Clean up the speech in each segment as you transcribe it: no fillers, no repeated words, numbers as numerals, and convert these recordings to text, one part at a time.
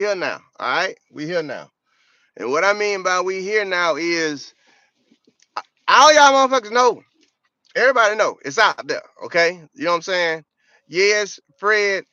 here now. All right, we here now. And what I mean by we here now is all y'all motherfuckers know. Everybody know it's out there. Okay, you know what I'm saying? Yes, Fred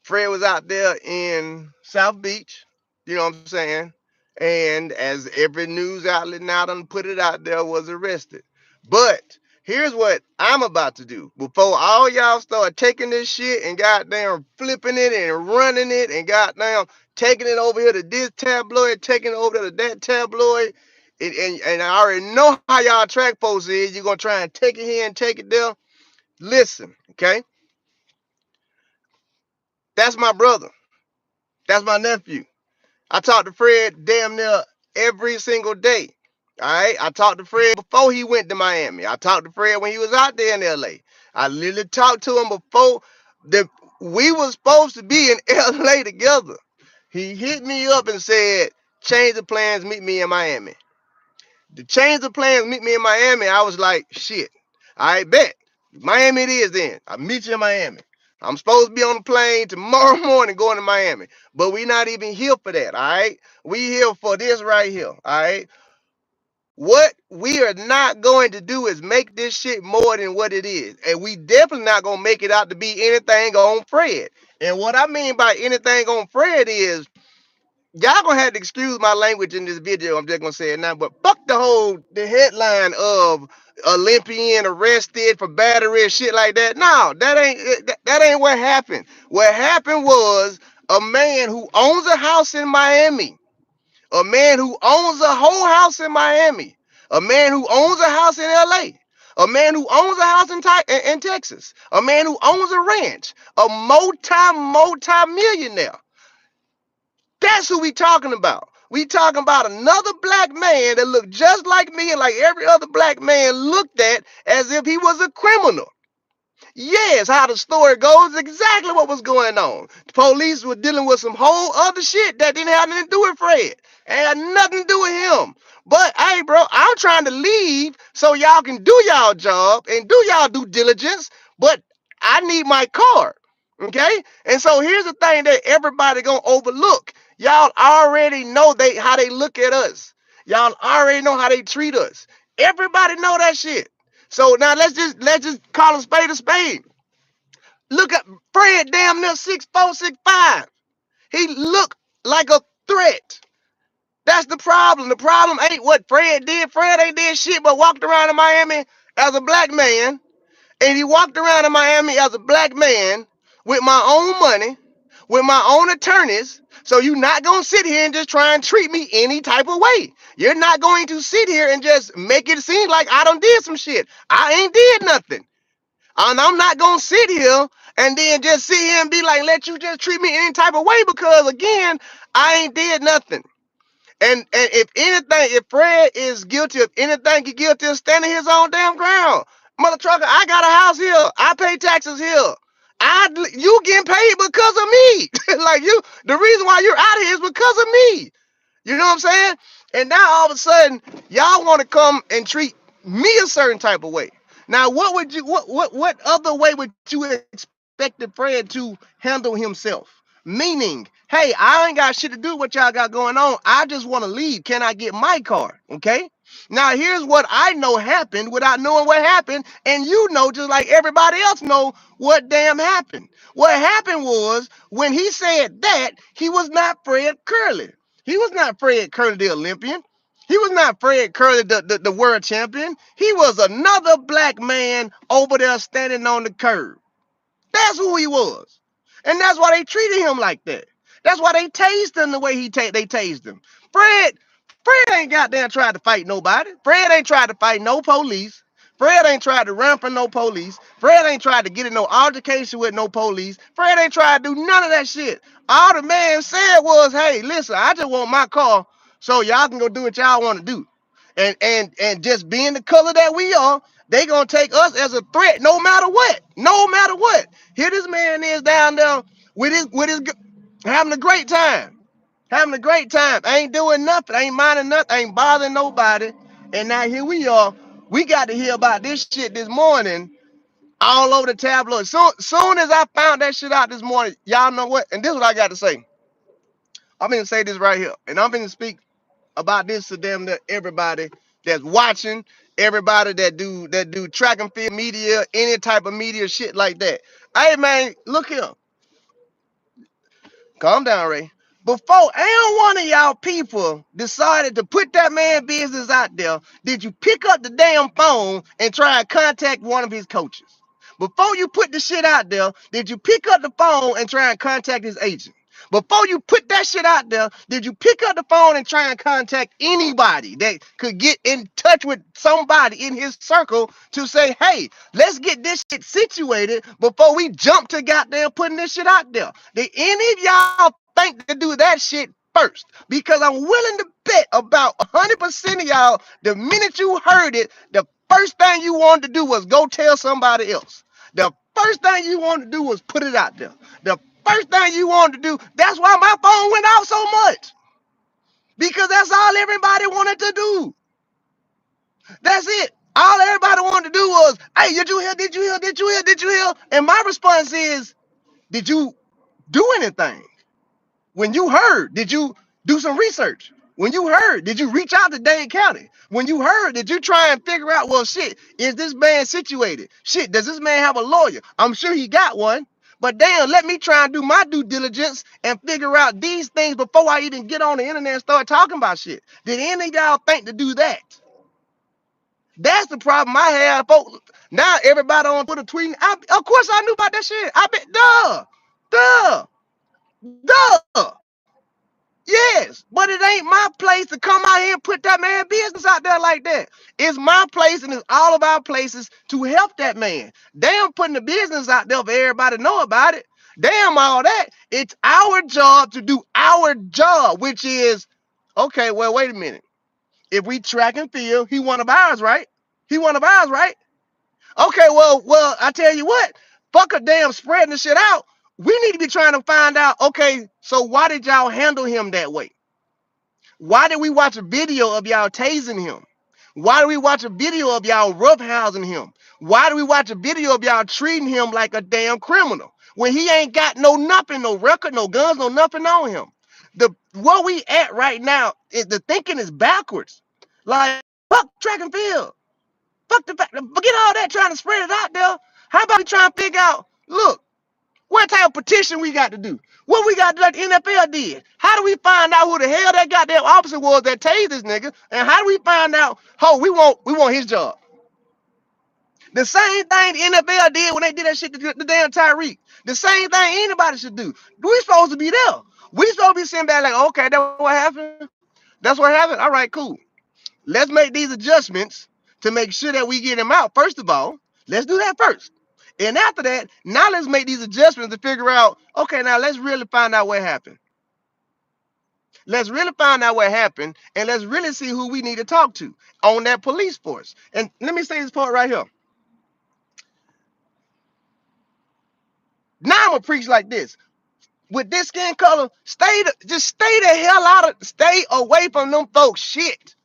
was out there in South Beach. You know what I'm saying? And as every news outlet now done put it out there, was arrested. But here's what I'm about to do. Before all y'all start taking this shit and goddamn flipping it and running it and goddamn taking it over here to this tabloid, taking it over to that tabloid, and I already know how y'all track folks is. You're gonna try and take it here and take it there. Listen, okay? That's my brother. That's my nephew. I talked to Fred damn near every single day. All right. I talked to Fred before he went to Miami. I talked to Fred when he was out there in LA. I literally talked to him before the we was supposed to be in LA together. He hit me up and said, change the plans, meet me in Miami. To change the plans, meet me in Miami, I was like, shit. I bet. Miami it is then. I'll meet you in Miami. I'm supposed to be on the plane tomorrow morning going to Miami. But we not even here for that, all right? We here for this right here, all right? What we are not going to do is make this shit more than what it is. And we definitely not going to make it out to be anything on Fred. And what I mean by anything on Fred is y'all gonna have to excuse my language in this video. I'm just gonna say it now, but fuck the headline of Olympian arrested for battery and shit like that. No, that ain't what happened. What happened was a man who owns a house in Miami, a man who owns a whole house in Miami, a man who owns a house in LA, a man who owns a house in Texas, a man who owns a ranch, a multi millionaire. That's who we talking about. We talking about another black man that looked just like me and like every other black man looked at as if he was a criminal. Yes, how the story goes, exactly what was going on. The police were dealing with some whole other shit that didn't have nothing to do with Fred. It had nothing to do with him. But hey, bro, I'm trying to leave so y'all can do y'all job and do y'all due diligence. But I need my card. Okay? And so here's the thing that everybody gonna overlook. Y'all already know how they look at us. Y'all already know how they treat us. Everybody know that shit. So now let's just call a spade a spade. Look at Fred, damn near 6'4", 6'5". He looked like a threat. That's the problem. The problem ain't what Fred did. Fred ain't did shit but walked around in Miami as a black man. And he walked around in Miami as a black man with my own money, with my own attorneys. So you're not going to sit here and just try and treat me any type of way. You're not going to sit here and just make it seem like I done did some shit. I ain't did nothing. And I'm not going to sit here and then just sit here and be like, let you just treat me any type of way because, again, I ain't did nothing. And if anything, if Fred is guilty of anything, he's guilty of standing his own damn ground. Mother trucker, I got a house here. I pay taxes here. You getting paid because of me. Like the reason why you're out here is because of me. You know what I'm saying? And now all of a sudden, y'all want to come and treat me a certain type of way. Now, what other way would you expect Fred to handle himself? Meaning, hey, I ain't got shit to do with what y'all got going on. I just want to leave. Can I get my car? Okay. Now, here's what I know happened without knowing what happened, and you know, just like everybody else know what damn happened. What happened was when he said that he was not Fred Kerley. He was not Fred Kerley, the Olympian. He was not Fred Kerley, the world champion. He was another black man over there standing on the curb. That's who he was. And that's why they treated him like that. That's why they tased him the way they tased him. Fred ain't goddamn tried to fight nobody. Fred ain't tried to fight no police. Fred ain't tried to run from no police. Fred ain't tried to get in no altercation with no police. Fred ain't tried to do none of that shit. All the man said was, hey, listen, I just want my car so y'all can go do what y'all want to do. And just being the color that we are, they gonna take us as a threat no matter what. No matter what. Here this man is down there with his having a great time. Having a great time. Ain't doing nothing. Ain't minding nothing. Ain't bothering nobody. And now here we are. We got to hear about this shit this morning all over the tabloid. Soon as I found that shit out this morning, y'all know what? And this is what I got to say. I'm gonna say this right here, and I'm gonna speak about this to them, that everybody that's watching, everybody that do track and field media, any type of media, shit like that. Hey man, look here. Calm down, Ray. Before any one of y'all people decided to put that man business out there, did you pick up the damn phone and try and contact one of his coaches? Before you put the shit out there, did you pick up the phone and try and contact his agent? Before you put that shit out there, did you pick up the phone and try and contact anybody that could get in touch with somebody in his circle to say, hey, let's get this shit situated before we jump to goddamn putting this shit out there? Did any of y'all think to do that shit first? Because I'm willing to bet about 100% of y'all, the minute you heard it, the first thing you wanted to do was go tell somebody else. The first thing you wanted to do was put it out there. The first thing you wanted to do, that's why my phone went out so much. Because that's all everybody wanted to do. That's it. All everybody wanted to do was, hey, did you hear? Did you hear? Did you hear? Did you hear? And my response is, did you do anything? When you heard, did you do some research? When you heard, did you reach out to Dane County? When you heard, did you try and figure out, well, shit, is this man situated? Shit, does this man have a lawyer? I'm sure he got one. But damn, let me try and do my due diligence and figure out these things before I even get on the internet and start talking about shit. Did any of y'all think to do that? That's the problem I have, folks. Now everybody on Twitter tweeting. Of course I knew about that shit. I bet, duh. Yes, but it ain't my place to come out here and put that man business out there like that. It's my place and it's all of our places to help that man. Damn, putting the business out there for everybody to know about it. Damn all that. It's our job to do our job, which is, okay, well, wait a minute. If we track and field, he one of ours, right? He one of ours, right? Okay, well, I tell you what, fuck a damn spreading the shit out. We need to be trying to find out, okay, so why did y'all handle him that way? Why did we watch a video of y'all tasing him? Why do we watch a video of y'all roughhousing him? Why do we watch a video of y'all treating him like a damn criminal when he ain't got no nothing, no record, no guns, no nothing on him? Where we at right now, the thinking is backwards. Like, fuck track and field. Fuck forget all that trying to spread it out there. How about we try and figure out, look, what type of petition we got to do? What we got to do like the NFL did? How do we find out who the hell that goddamn officer was that tased this nigga? And how do we find out, oh, we want his job? The same thing the NFL did when they did that shit to the damn Tyreek. The same thing anybody should do. We supposed to be there. We supposed to be sitting back like, okay, that's what happened. That's what happened. All right, cool. Let's make these adjustments to make sure that we get him out. First of all, let's do that first. And after that, now let's make these adjustments to figure out, okay, now let's really find out what happened. Let's really find out what happened, and let's really see who we need to talk to on that police force. And let me say this part right here. Now I'm gonna preach like this. With this skin color, just stay the hell out of, stay away from them folks shit.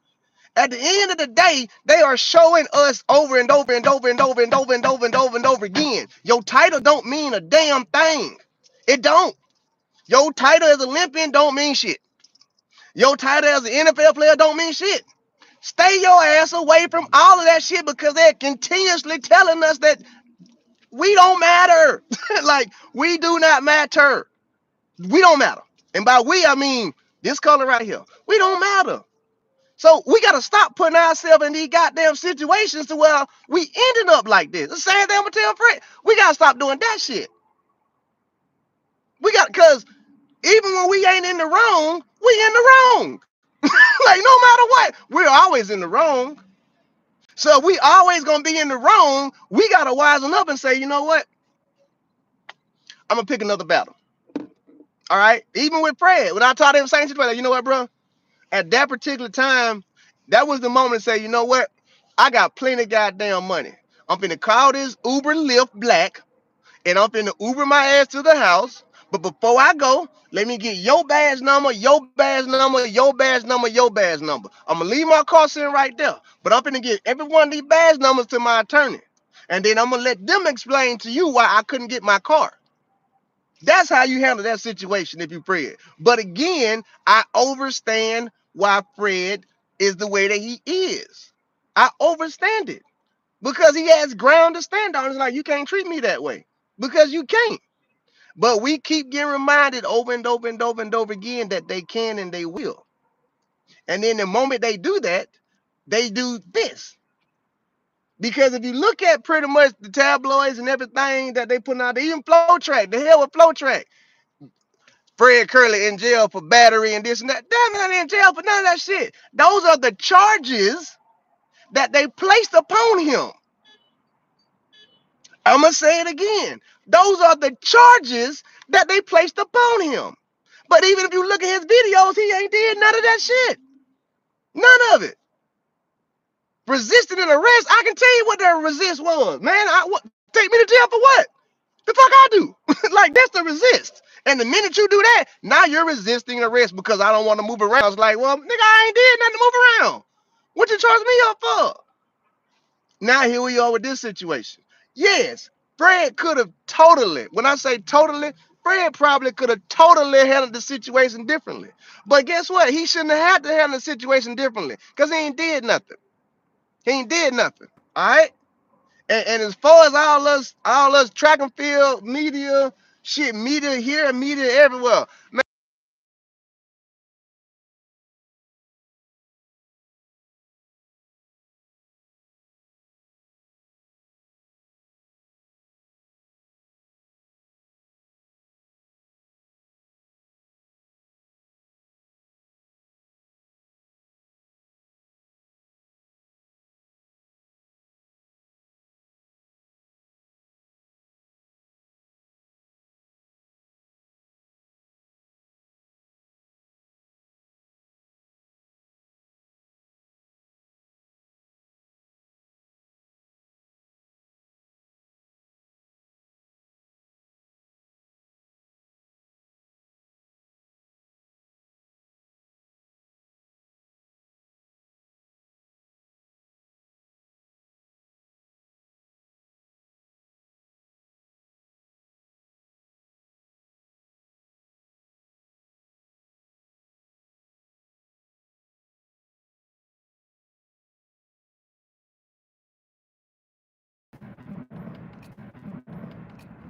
At the end of the day, they are showing us over and over and over and over and over and over and over and over again. Your title don't mean a damn thing. It don't. Your title as a Olympian don't mean shit. Your title as an NFL player don't mean shit. Stay your ass away from all of that shit because they're continuously telling us that we don't matter. Like, we do not matter. We don't matter. And by we, I mean this color right here. We don't matter. So we got to stop putting ourselves in these goddamn situations to where we ended up like this. The same thing I'm going to tell Fred. We got to stop doing that shit. Because even when we ain't in the wrong, we in the wrong. Like, no matter what, we're always in the wrong. So we always going to be in the wrong. We got to wisen up and say, you know what? I'm going to pick another battle. All right? Even with Fred, when I taught him the same situation, like, you know what, bro? At that particular time, that was the moment to say, you know what? I got plenty of goddamn money. I'm finna call this Uber Lyft Black, and I'm finna Uber my ass to the house. But before I go, let me get your badge number, your badge number, your badge number, your badge number. I'm gonna leave my car sitting right there. But I'm finna get every one of these badge numbers to my attorney. And then I'm gonna let them explain to you why I couldn't get my car. That's how you handle that situation if you Fred. But again, I understand why Fred is the way that he is. I understand it because he has ground to stand on. It's like, you can't treat me that way because you can't. But we keep getting reminded over and over and over and over again that they can and they will. And then the moment they do that, they do this. Because if you look at pretty much the tabloids and everything that they put out, even Flow Track, the hell with Flow Track. Fred Kerley in jail for battery and this and that. Damn, not in jail for none of that shit. Those are the charges that they placed upon him. I'm going to say it again. Those are the charges that they placed upon him. But even if you look at his videos, he ain't did none of that shit. None of it. Resisting an arrest, I can tell you what their resist was. Man, take me to jail for what? The fuck I do? Like, that's the resist. And the minute you do that, now you're resisting arrest because I don't want to move around. I was like, well, nigga, I ain't did nothing to move around. What you charge me up for? Now here we are with this situation. Yes, Fred could have totally, when I say totally, Fred probably could have totally handled the situation differently. But guess what? He shouldn't have had to handle the situation differently because he ain't did nothing. He ain't did nothing. All right? And as far as all us track and field media, shit, media here, media everywhere. Man,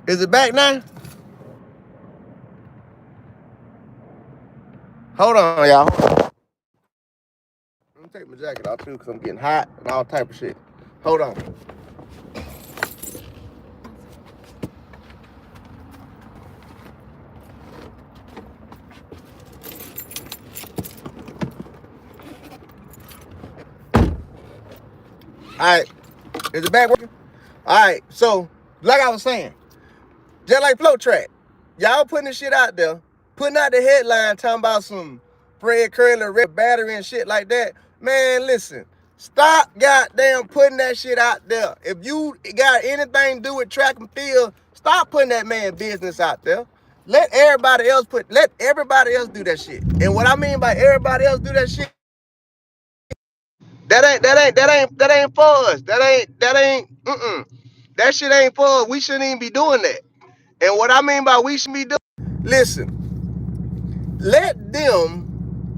is it back now? Hold on, y'all. Let me take my jacket off too because I'm getting hot and all type of shit. Hold on. All right. Is it back working? All right. So, like I was saying, just like Flow Track, y'all putting this shit out there, putting out the headline talking about some Fred Kerley, red battery and shit like that. Man, listen, stop goddamn putting that shit out there. If you got anything to do with track and field, stop putting that man business out there. Let everybody else do that shit. And what I mean by everybody else do that shit, that ain't for us. That shit ain't for us. We shouldn't even be doing that. And what I mean by we should be doing, listen,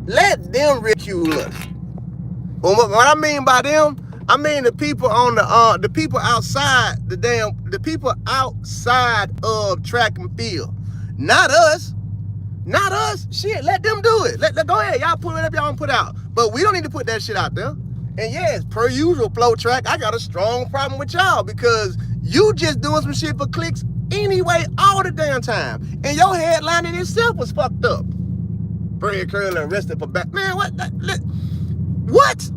let them ridicule us. But what I mean by them, I mean the people on the people outside the people outside of track and field. Not us. Not us. Shit, let them do it. Let go ahead. Y'all put it up, y'all want to put out. But we don't need to put that shit out there. And yes, per usual, Flow Track, I got a strong problem with y'all because you just doing some shit for clicks anyway all the damn time. And your headline in itself was fucked up. Fred Kerley arrested for back. Man, what? What?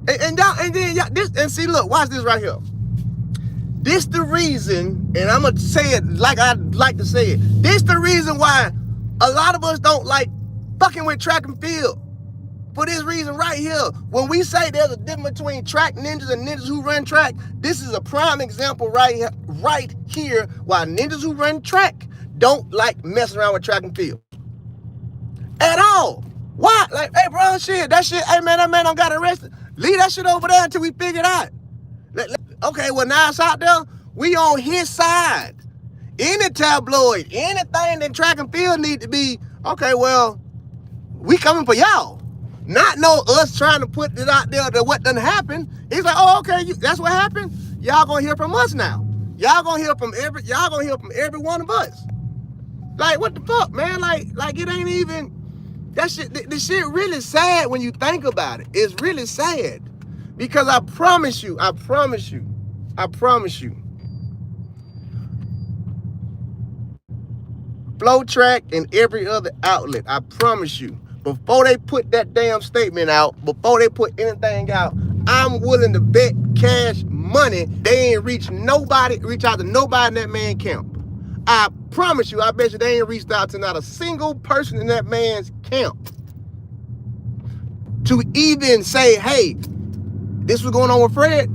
And then y'all, this, and see, look, watch this right here. This the reason, and I'm gonna say it like I like to say it. This the reason why a lot of us don't like fucking with track and field. For this reason right here, when we say there's a difference between track ninjas and ninjas who run track, this is a prime example right here why ninjas who run track don't like messing around with track and field. At all. Why? Like, hey, bro, shit, that shit, hey, man, that man don't got arrested. Leave that shit over there until we figure it out. Okay, well, now it's out there. We on his side. Any tabloid, anything that track and field need to be, okay, well, we coming for y'all. Not no us trying to put it out there that what done happened. It's like, oh, okay, that's what happened. Y'all gonna hear from us now. Y'all gonna hear from every one of us. Like, what the fuck, man? Like it ain't even that shit. The shit really sad when you think about it. It's really sad. Because I promise you, Flow Track and every other outlet, I promise you, before they put that damn statement out, before they put anything out, I'm willing to bet cash money they ain't reach out to nobody in that man camp. I promise you, I bet you they ain't reached out to not a single person in that man's camp to even say, hey, this was going on with Fred.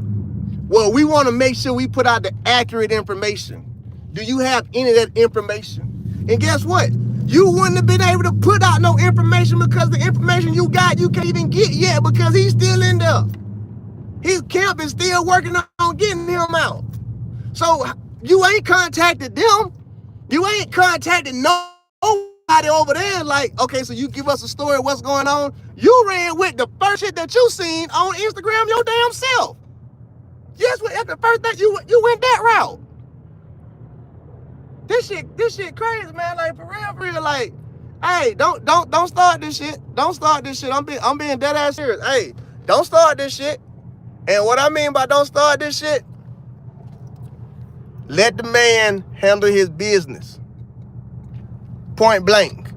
Well, we want to make sure we put out the accurate information. Do you have any of that information? And guess what? You wouldn't have been able to put out no information because the information you got, you can't even get yet because he's still in there. His camp is still working on getting him out. So you ain't contacted them. You ain't contacted nobody over there. Like, okay, so you give us a story of what's going on. You ran with the first shit that you seen on Instagram your damn self. Yes, at the first thing you went that route. This shit crazy, man. Like, for real, like, hey, don't start this shit. Don't start this shit. I'm being dead ass serious. Hey, don't start this shit. And what I mean by don't start this shit, let the man handle his business. Point blank.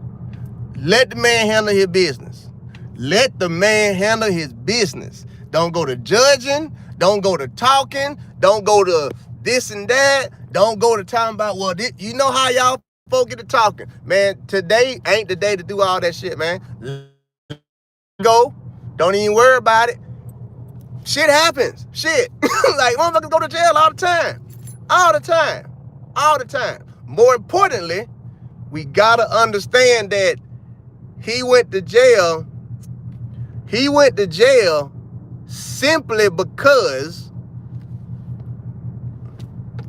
Let the man handle his business. Let the man handle his business. Don't go to judging. Don't go to talking. Don't go to this and that. Don't go to talking about, well, you know how y'all folk get to talking. Man, today ain't the day to do all that shit, man. Go. Don't even worry about it. Shit happens. Shit. Like, motherfuckers go to jail all the time. All the time. All the time. More importantly, we gotta understand that he went to jail. He went to jail simply because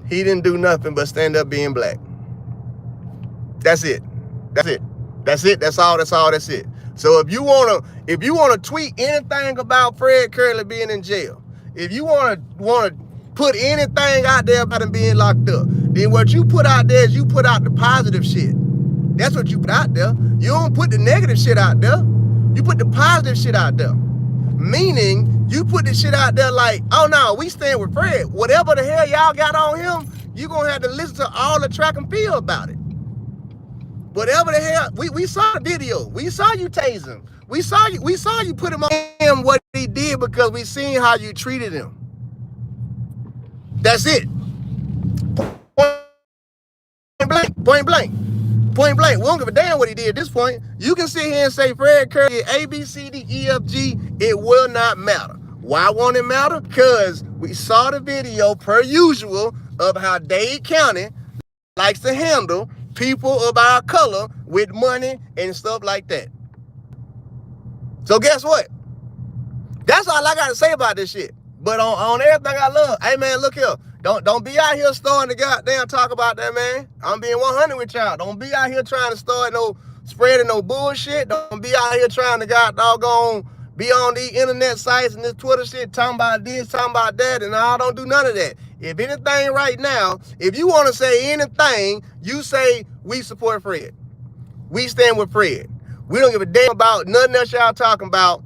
he didn't do nothing but stand up being black. That's it. That's it. That's it. That's all. That's all. That's it. So if you wanna tweet anything about Fred Kerley being in jail, if you wanna put anything out there about him being locked up, then what you put out there is you put out the positive shit. That's what you put out there. You don't put the negative shit out there. You put the positive shit out there. Meaning, you put the shit out there like, oh no, we stand with Fred. Whatever the hell y'all got on him, you gonna have to listen to all the track and field about it. Whatever the hell, we saw the video. We saw you tase him. We saw you put him on him what he did because we seen how you treated him. That's it. Point blank. Point blank. We don't give a damn what he did at this point. You can sit here and say Fred Kerley, A, B, C, D, E, F, G. It will not matter. Why won't it matter? Because we saw the video, per usual, of how Dade County likes to handle people of our color with money and stuff like that. So guess what? That's all I got to say about this shit. But on everything I love, hey man, look here. Don't be out here starting to goddamn talk about that, man. I'm being 100 with y'all. Don't be out here trying to start spreading no bullshit. Don't be out here trying to doggone be on these internet sites and this Twitter shit talking about this, talking about that, and I don't do none of that. If anything right now, if you want to say anything, you say we support Fred. We stand with Fred. We don't give a damn about nothing else y'all talking about.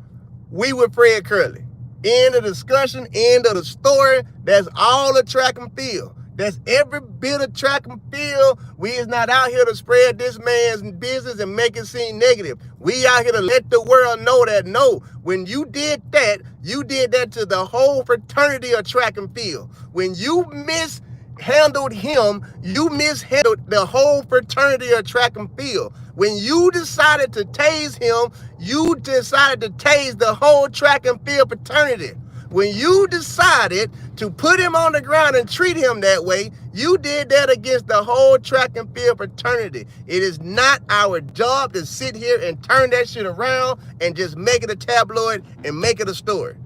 We with Fred Kerley. End of discussion, end of the story. That's all the track and field. That's every bit of track and field. We is not out here to spread this man's business and make it seem negative. We out here to let the world know that no, when you did that to the whole fraternity of track and field. When you mishandled him, you mishandled the whole fraternity of track and field. When you decided to tase him, you decided to tase the whole track and field fraternity. When you decided to put him on the ground and treat him that way, you did that against the whole track and field fraternity. It is not our job to sit here and turn that shit around and just make it a tabloid and make it a story.